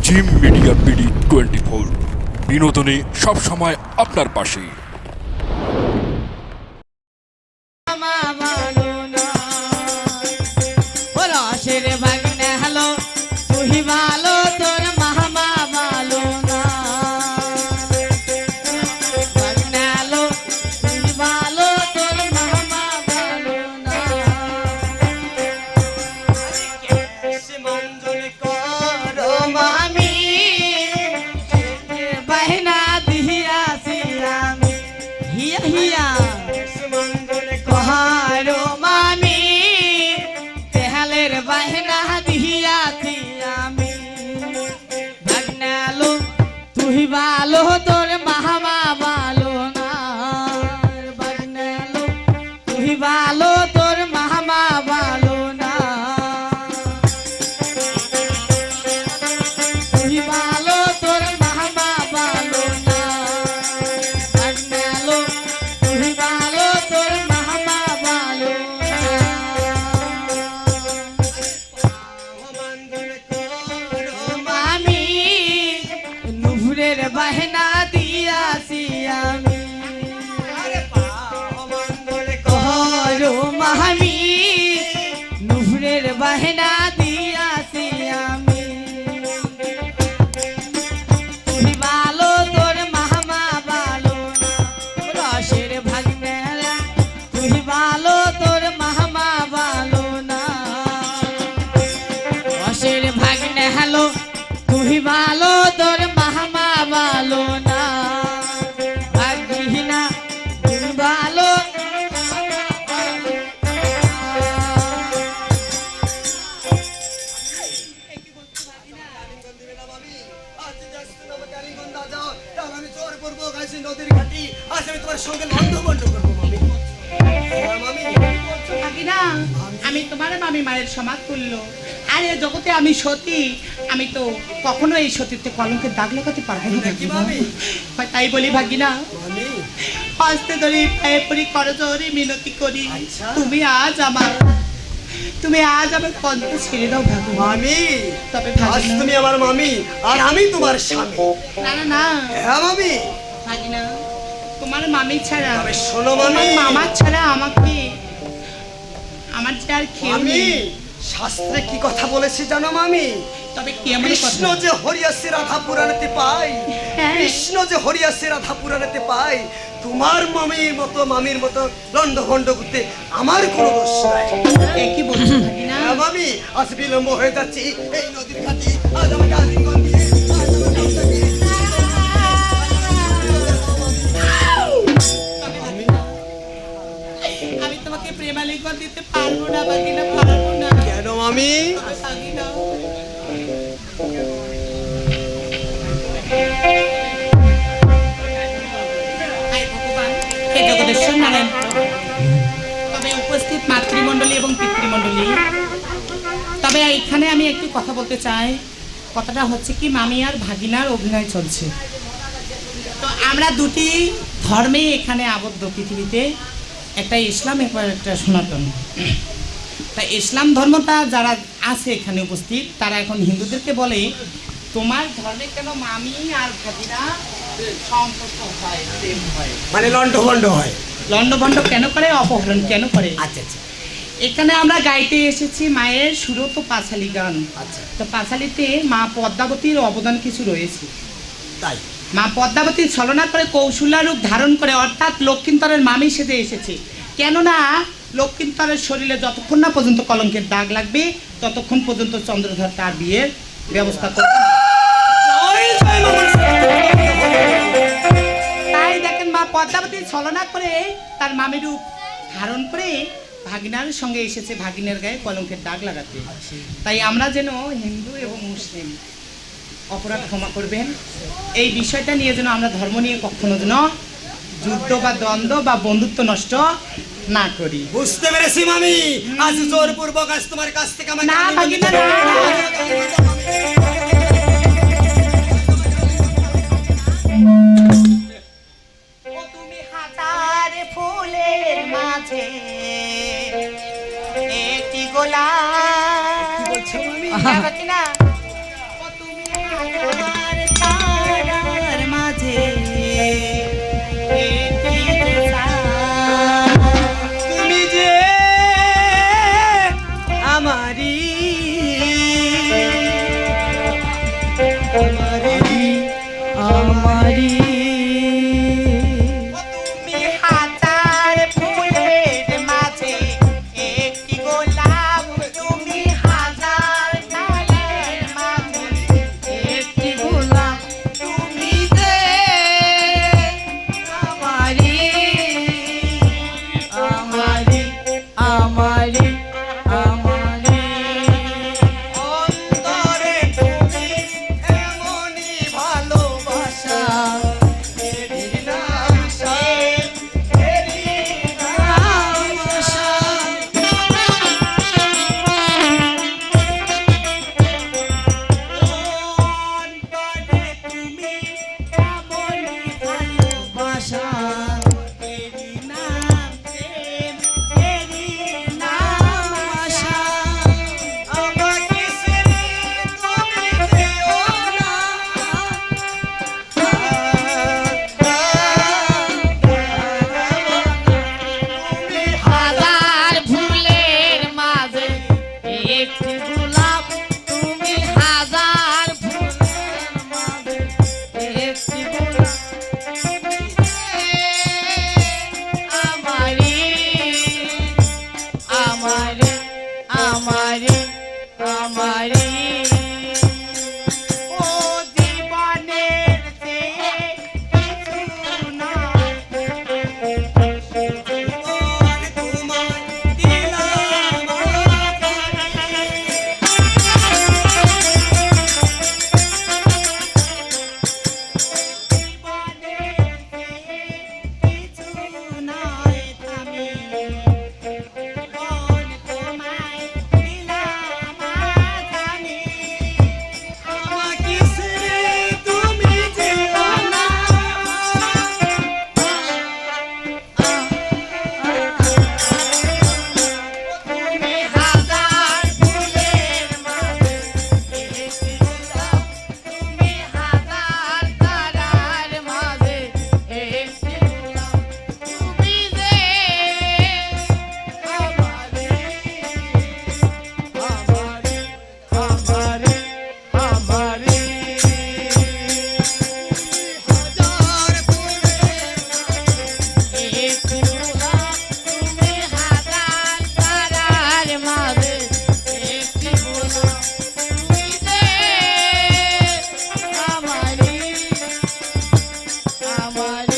Gym media BD 24 বিনোদনে সব সময় আপনার পাশে। ভালো তোর মামা ভালো না বাগনালো তুই ভালো তোর মামা ভালো না তুই ভালো তোর মামা ভালো না বাগনালো তুই ভালো তোর মামা ভালো না মামি নুপুরের বাহিনা দিয়াছি আমি করো মামি নুপুরের বাহিনা দিয়াছি আমি তুই ভালো তোর মামা ভালো না রসের ভাগনেরা তুই ভালো তোর মামা ভালো না রসের ভাগনে হ্যালো তুই ভালো তোর মামা ভালো না ভাগিনা তুই ভালো আমি তোমার মামি মায়ের সমাজ করলো আর এ জগতে আমি সতী আমি তো কখনো এই সতীতে কলঙ্কের দাগ লাগাতে পারবো না তাই বলি ভাগিনা হস্তে ধরি পায়ে পড়ি করজোরে মিনতি করি তুমি আজ আমার কণ্ঠ ছেড়ে দাও ভাগো মামি তবে আজ তুমি আমার মামি আর আমি তোমার স্বামী। না না না হ্যাঁ মামি ভাগিনা তোমার মামি ছাড়া তবে শোনো মামি মামা ছাড়া আমাকে আমার যে আর কেউ মামি নেই শাস্ত্রে কি কথা বলেছে জানো মামি তবে কেমন কৃষ্ণ যে হরিয়াসে রাধা পুরাণেতে পায় কৃষ্ণ যে হরিয়াসে রাধা পুরাণেতে পায় তোমার মামির মতো লন্ড ভন্ড করতে আমার কোনো দোষ নাই। কি বলছো ভাগিনা হ্যাঁ মামি আজ বিলম্ব হয়ে যাচ্ছি এই নদীর ঘাটে আজ আমাকে আলিঙ্গন দিয়ে আজ আমাকে আপনাকে আমি তোমাকে প্রেমালিঙ্গন দিতে পারবো না ভাগিনা পারবো না কেন মামি ভাগিনা হে জগদীশ্বর নারায়ণ তবে উপস্থিত মাতৃমণ্ডলী এবং পিতৃমণ্ডলী তবে এখানে আমি একটি কথা বলতে চাই কথাটা হচ্ছে কি মামি আর ভাগিনার অভিনয় চলছে তো আমরা দুটি ধর্মে এখানে আবদ্ধ পৃথিবীতে একটা ইসলাম এবং একটা সনাতন তা ইসলাম ধর্মটা যারা আছে এখানে উপস্থিত তারা এখন হিন্দুদেরকে বলে তোমার ধর্মে কেন মামি আর ভাগিনা সম্পর্ক হয় প্রেম হয় মানে লন্ড ভন্ড হয় লণ্ডভণ্ড কেন করে অপহরণ কেন করে আচ্ছা আচ্ছা এখানে আমরা গাইতে এসেছি মায়ের সুরত পাঁচালী গান আচ্ছা তো পাঁচালীতে মা পদ্মাবতীর অবদান কিছু রয়েছে তাই মা পদ্মাবতী ছলনা করে কৌশল্যা রূপ ধারণ করে অর্থাৎ লক্ষ্মীন্তরের মামি সেজে এসেছে কেননা লক্ষ্মীন্তরের শরীরে যতক্ষণ না পর্যন্ত কলঙ্কের দাগ লাগবে ততক্ষণ পর্যন্ত চন্দ্রধর তার বিয়ের ব্যবস্থা করবে তাই দেখেন মা পদ্মাবতী ছলনা করে তার মামি রূপ ধারণ করে ভাগিনার সঙ্গে এসেছে ভাগিনের গায়ে কলঙ্কের দাগ লাগাতে তাই আমরা যেন হিন্দু এবং মুসলিম অপরাধ ক্ষমা করবেন এই বিষয়টা নিয়ে যেন আমরা ধর্ম নিয়ে কখনো যেন যুদ্ধ বা দ্বন্দ্ব বা বন্ধুত্ব নষ্ট না করি বুঝতে পেরেছি মামি আজ জোরপূর্বক আজ তোমার কাছ থেকে আমাকে না ভাগিনা না ও তুমি হাজার ফুলের মাঝে একটি গোলাপ কি বলছো মামি হ্যাঁ ভাগিনা ও তুমি হাজার আমারে আমারে ও জীবনের চেয়ে কিছু নয় জীবন তোমায় দিলাম জীবনের চেয়ে কিছু নয় আমি জীবন তোমায় দিলাম জানি আমাকে ছেড়ে তুমি যেও না তুমি হাজার ফুলের মাঝে একটি গোলাপ তুমি হাজার তারার মাঝে একটি গোলাপ তুমি যে আমারে আমারে আমারে আমারে হাজার ফুলের একটি গোলাপ তুমি হাজার তারার মাঝে একটি গোলাপ তুমি যে আমারে আমারে